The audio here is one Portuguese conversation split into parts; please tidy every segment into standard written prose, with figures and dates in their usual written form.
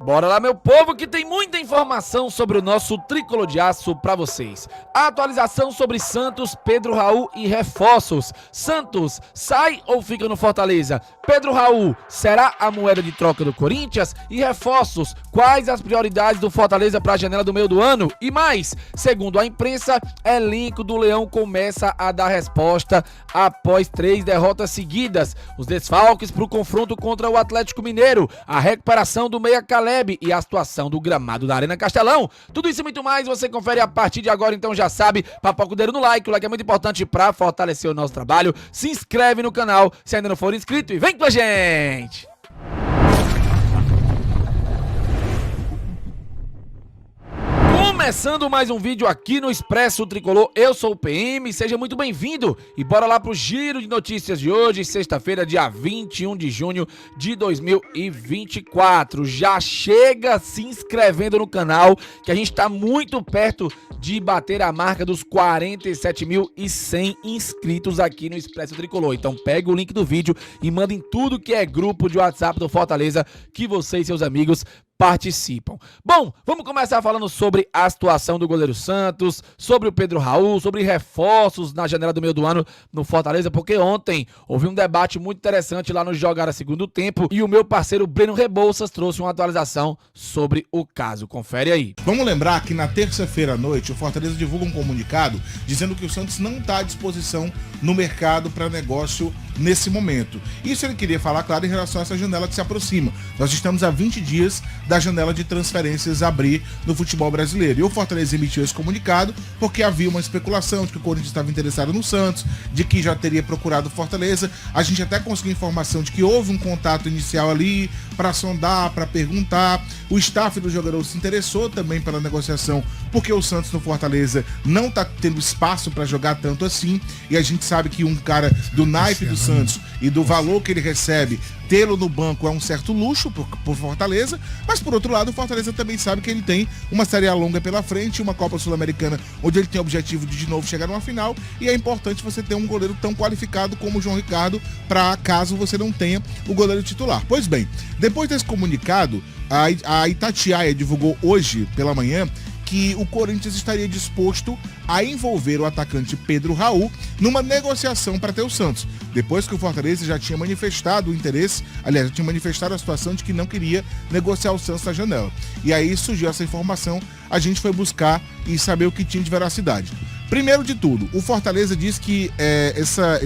Bora lá, meu povo, que tem muita informação sobre o nosso tricolor de aço pra vocês. A atualização sobre Santos, Pedro Raul e reforços. Santos sai ou fica no Fortaleza? Pedro Raul será a moeda de troca do Corinthians? E reforços, quais as prioridades do Fortaleza para a janela do meio do ano? E mais, segundo a imprensa, elenco do Leão começa a dar resposta após 3 derrotas seguidas. Os desfalques para o confronto contra o Atlético Mineiro, a recuperação do meia Caleb e a situação do gramado da Arena Castelão. Tudo isso e muito mais você confere a partir de agora, então já sabe, papoca o dedo no like. O like é muito importante para fortalecer o nosso trabalho. Se inscreve no canal se ainda não for inscrito e vem com a gente! Começando mais um vídeo aqui no Expresso Tricolor, eu sou o PM, seja muito bem-vindo e bora lá pro giro de notícias de hoje, sexta-feira, dia 21 de junho de 2024. Já chega se inscrevendo no canal, que a gente tá muito perto de bater a marca dos 47.100 inscritos aqui no Expresso Tricolor. Então pega o link do vídeo e manda em tudo que é grupo de WhatsApp do Fortaleza que você e seus amigos participam. Bom, vamos começar falando sobre a situação do goleiro Santos, sobre o Pedro Raul, sobre reforços na janela do meio do ano no Fortaleza, porque ontem houve um debate muito interessante lá no Jogar a Segundo Tempo e o meu parceiro Breno Rebouças trouxe uma atualização sobre o caso. Confere aí. Vamos lembrar que na terça-feira à noite o Fortaleza divulga um comunicado dizendo que o Santos não está à disposição no mercado para negócio nesse momento. Isso ele queria falar, claro, em relação a essa janela que se aproxima. Nós estamos a 20 dias da janela de transferências abrir no futebol brasileiro. E o Fortaleza emitiu esse comunicado porque havia uma especulação de que o Corinthians estava interessado no Santos, de que já teria procurado o Fortaleza. A gente até conseguiu informação de que houve um contato inicial ali para sondar, para perguntar. O staff do jogador se interessou também pela negociação, porque o Santos no Fortaleza não está tendo espaço para jogar tanto assim. E a gente sabe que um cara do naipe do Santos e do valor que ele recebe, tê-lo no banco é um certo luxo por Fortaleza, mas por outro lado o Fortaleza também sabe que ele tem uma Série A longa pela frente, uma Copa Sul-Americana onde ele tem o objetivo de novo chegar numa final, e é importante você ter um goleiro tão qualificado como o João Ricardo para caso você não tenha o goleiro titular. Pois bem, depois desse comunicado, a Itatiaia divulgou hoje pela manhã que o Corinthians estaria disposto a envolver o atacante Pedro Raul numa negociação para ter o Santos, depois que o Fortaleza já tinha manifestado o interesse, aliás, já tinha manifestado a situação de que não queria negociar o Santos na janela. E aí surgiu essa informação, a gente foi buscar e saber o que tinha de veracidade. Primeiro de tudo, o Fortaleza diz que essa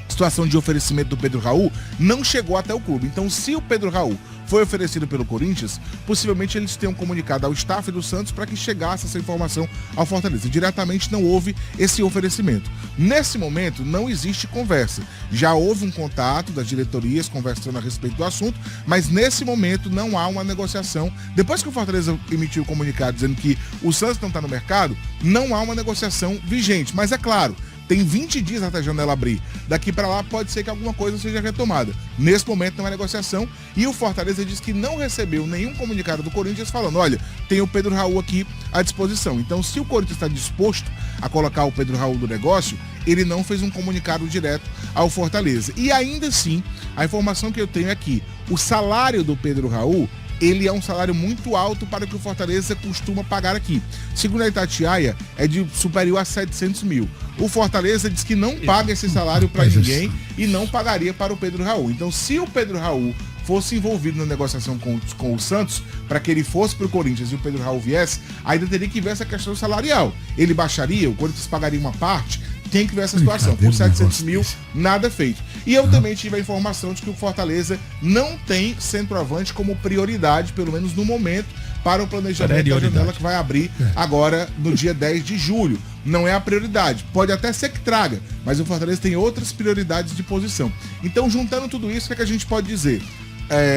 situação de oferecimento do Pedro Raul não chegou até o clube. Então, se o Pedro Raul foi oferecido pelo Corinthians, possivelmente eles tenham comunicado ao staff do Santos para que chegasse essa informação ao Fortaleza. Diretamente não houve esse oferecimento. Nesse momento não existe conversa. Já houve um contato das diretorias conversando a respeito do assunto, mas nesse momento não há uma negociação. Depois que o Fortaleza emitiu o comunicado dizendo que o Santos não está no mercado, não há uma negociação vigente. Mas é claro, tem 20 dias até a janela abrir. Daqui para lá pode ser que alguma coisa seja retomada. Nesse momento não é negociação e o Fortaleza diz que não recebeu nenhum comunicado do Corinthians falando, olha, tem o Pedro Raul aqui à disposição. Então, se o Corinthians está disposto a colocar o Pedro Raul no negócio, ele não fez um comunicado direto ao Fortaleza. E ainda assim, a informação que eu tenho é que o salário do Pedro Raul, ele é um salário muito alto para o que o Fortaleza costuma pagar aqui. Segundo a Itatiaia, é de superior a 700 mil. O Fortaleza diz que não paga esse salário para ninguém e não pagaria para o Pedro Raul. Então, se o Pedro Raul fosse envolvido na negociação com o Santos, para que ele fosse para o Corinthians e o Pedro Raul viesse, ainda teria que ver essa questão salarial. Ele baixaria, o Corinthians pagaria uma parte, tem que ver essa situação. Por 700 mil, nada feito. E eu também tive a informação de que o Fortaleza não tem centroavante como prioridade, pelo menos no momento, para o planejamento da janela que vai abrir agora no dia 10 de julho. Não é a prioridade. Pode até ser que traga, mas o Fortaleza tem outras prioridades de posição. Então, juntando tudo isso, o que a gente pode dizer?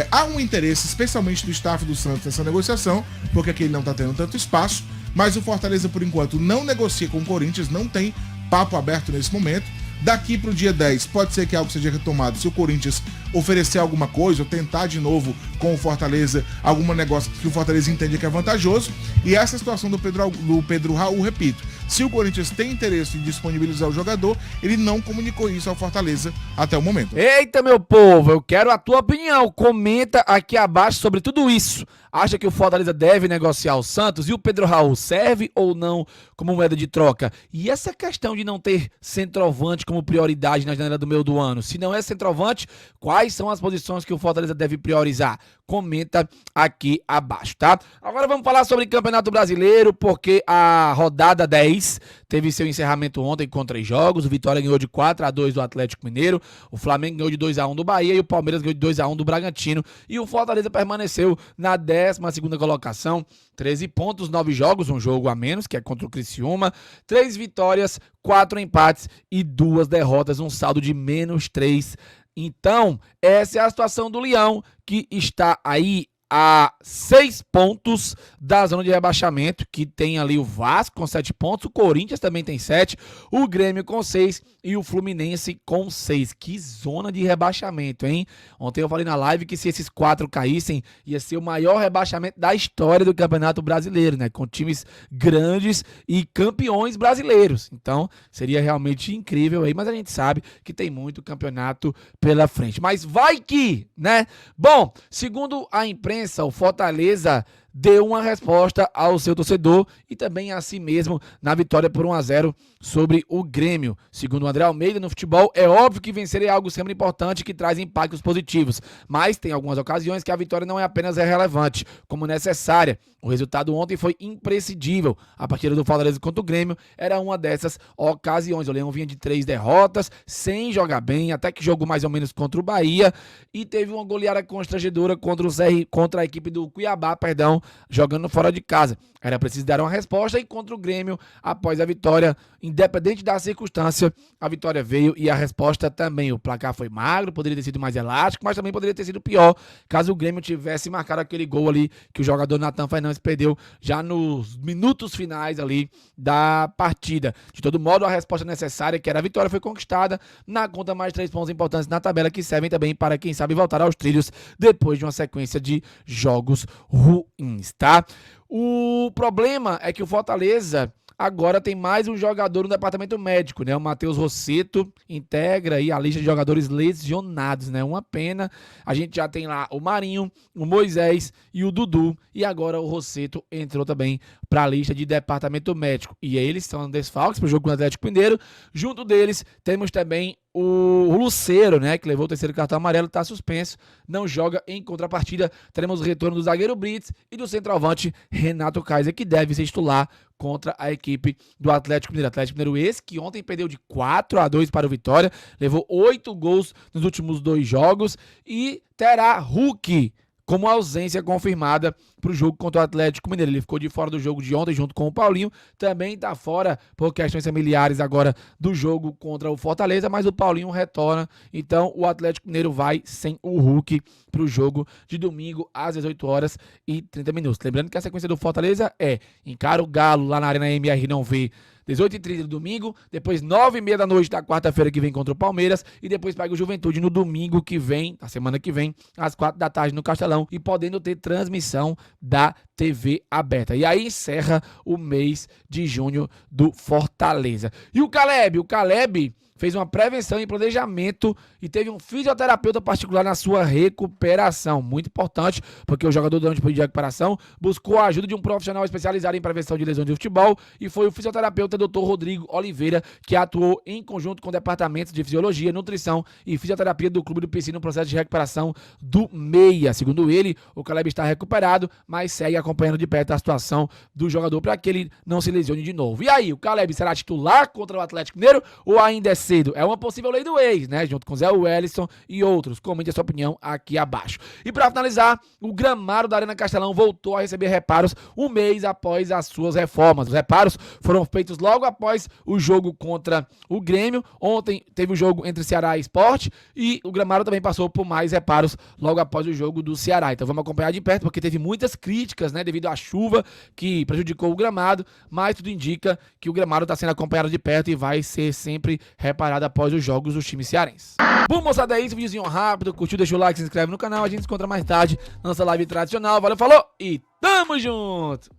Há um interesse, especialmente do staff do Santos, nessa negociação, porque aqui ele não está tendo tanto espaço, mas o Fortaleza, por enquanto, não negocia com o Corinthians, não tem papo aberto nesse momento. Daqui para o dia 10, pode ser que algo seja retomado se o Corinthians oferecer alguma coisa ou tentar de novo com o Fortaleza algum negócio que o Fortaleza entende que é vantajoso. E essa situação do Pedro Raul, repito, Se o Corinthians tem interesse em disponibilizar o jogador, ele não comunicou isso ao Fortaleza até o momento. Eita, meu povo, eu quero a tua opinião. Comenta aqui abaixo sobre tudo isso. Acha que o Fortaleza deve negociar o Santos? E o Pedro Raul serve ou não como moeda de troca? E essa questão de não ter centroavante como prioridade na janela do meio do ano? Se não é centroavante, quais são as posições que o Fortaleza deve priorizar? Comenta aqui abaixo, tá? Agora vamos falar sobre Campeonato Brasileiro, porque a rodada 10 teve seu encerramento ontem com 3 jogos. O Vitória ganhou de 4-2 do Atlético Mineiro, o Flamengo ganhou de 2-1 do Bahia e o Palmeiras ganhou de 2-1 do Bragantino. E o Fortaleza permaneceu na 12ª colocação, 13 pontos, 9 jogos, um jogo a menos, que é contra o Criciúma, 3 vitórias, 4 empates e 2 derrotas, um saldo de -3. Então, essa é a situação do Leão, que está aí a 6 pontos da zona de rebaixamento, que tem ali o Vasco com 7 pontos, o Corinthians também tem 7, o Grêmio com 6 e o Fluminense com 6. Que zona de rebaixamento, hein? Ontem eu falei na live que se esses 4 caíssem, ia ser o maior rebaixamento da história do Campeonato Brasileiro, né? Com times grandes e campeões brasileiros. Então, seria realmente incrível aí, mas a gente sabe que tem muito campeonato pela frente. Mas vai que, né? Bom, segundo a imprensa, o Fortaleza deu uma resposta ao seu torcedor e também a si mesmo na vitória por 1-0 sobre o Grêmio. Segundo o André Almeida, no futebol, é óbvio que vencer é algo sempre importante que traz impactos positivos, mas tem algumas ocasiões que a vitória não é apenas relevante, como necessária. O resultado ontem foi imprescindível. A partida do Fortaleza contra o Grêmio era uma dessas ocasiões. O Leão vinha de 3 derrotas, sem jogar bem, até que jogou mais ou menos contra o Bahia e teve uma goleada constrangedora contra a equipe do Cuiabá, jogando fora de casa. Era preciso dar uma resposta e contra o Grêmio, após a vitória, independente da circunstância, a vitória veio e a resposta também. O placar foi magro, poderia ter sido mais elástico, mas também poderia ter sido pior, caso o Grêmio tivesse marcado aquele gol ali que o jogador Nathan Fernandes perdeu já nos minutos finais ali da partida. De todo modo, a resposta necessária, que era a vitória, foi conquistada. Na conta, mais 3 pontos importantes na tabela, que servem também para, quem sabe, voltar aos trilhos depois de uma sequência de jogos ruins, tá? O problema é que o Fortaleza agora tem mais um jogador no departamento médico, né? O Matheus Rossetto integra aí a lista de jogadores lesionados, né? Uma pena. A gente já tem lá o Marinho, o Moisés e o Dudu. E agora o Rossetto entrou também para a lista de departamento médico. E eles são desfalques para o jogo com o Atlético Mineiro. Junto deles temos também o Lucero, né, que levou o 3º cartão amarelo, está suspenso, não joga. Em contrapartida, teremos o retorno do zagueiro Brits e do centroavante Renato Kaiser, que deve ser titular contra a equipe do Atlético Mineiro. Atlético Mineiro esse que ontem perdeu de 4-2 para o Vitória, levou 8 gols nos últimos 2 jogos e terá Hulk como ausência confirmada para o jogo contra o Atlético Mineiro. Ele ficou de fora do jogo de ontem junto com o Paulinho, também está fora por questões familiares agora do jogo contra o Fortaleza, mas o Paulinho retorna, então o Atlético Mineiro vai sem o Hulk para o jogo de domingo às 18h30. Lembrando que a sequência do Fortaleza encara o Galo lá na Arena MR não vê 18h30 do domingo, depois 9h30 da noite da quarta-feira que vem contra o Palmeiras e depois pega o Juventude no domingo que vem, na semana que vem, às 4 da tarde no Castelão e podendo ter transmissão da TV aberta. E aí encerra o mês de junho do Fortaleza. E o Caleb fez uma prevenção e planejamento e teve um fisioterapeuta particular na sua recuperação. Muito importante, porque o jogador, durante o período de recuperação, buscou a ajuda de um profissional especializado em prevenção de lesões de futebol e foi o fisioterapeuta Dr. Rodrigo Oliveira, que atuou em conjunto com departamentos de fisiologia, nutrição e fisioterapia do Clube do PC no processo de recuperação do meia. Segundo ele, o Caleb está recuperado, mas segue acompanhando de perto a situação do jogador para que ele não se lesione de novo. E aí, o Caleb será titular contra o Atlético Mineiro ou ainda é cedo? É uma possível lei do ex, né? Junto com Zé Wellison e outros. Comente a sua opinião aqui abaixo. E para finalizar, o gramado da Arena Castelão voltou a receber reparos um mês após as suas reformas. Os reparos foram feitos logo após o jogo contra o Grêmio. Ontem teve o jogo entre Ceará e Sport e o gramado também passou por mais reparos logo após o jogo do Ceará. Então vamos acompanhar de perto, porque teve muitas críticas, né? Devido à chuva que prejudicou o gramado, mas tudo indica que o gramado está sendo acompanhado de perto e vai ser sempre reparado após os jogos dos times cearenses. Bom, moçada, é isso. Videozinho rápido. Curtiu, deixa o like, se inscreve no canal. A gente se encontra mais tarde na nossa live tradicional. Valeu, falou e tamo junto!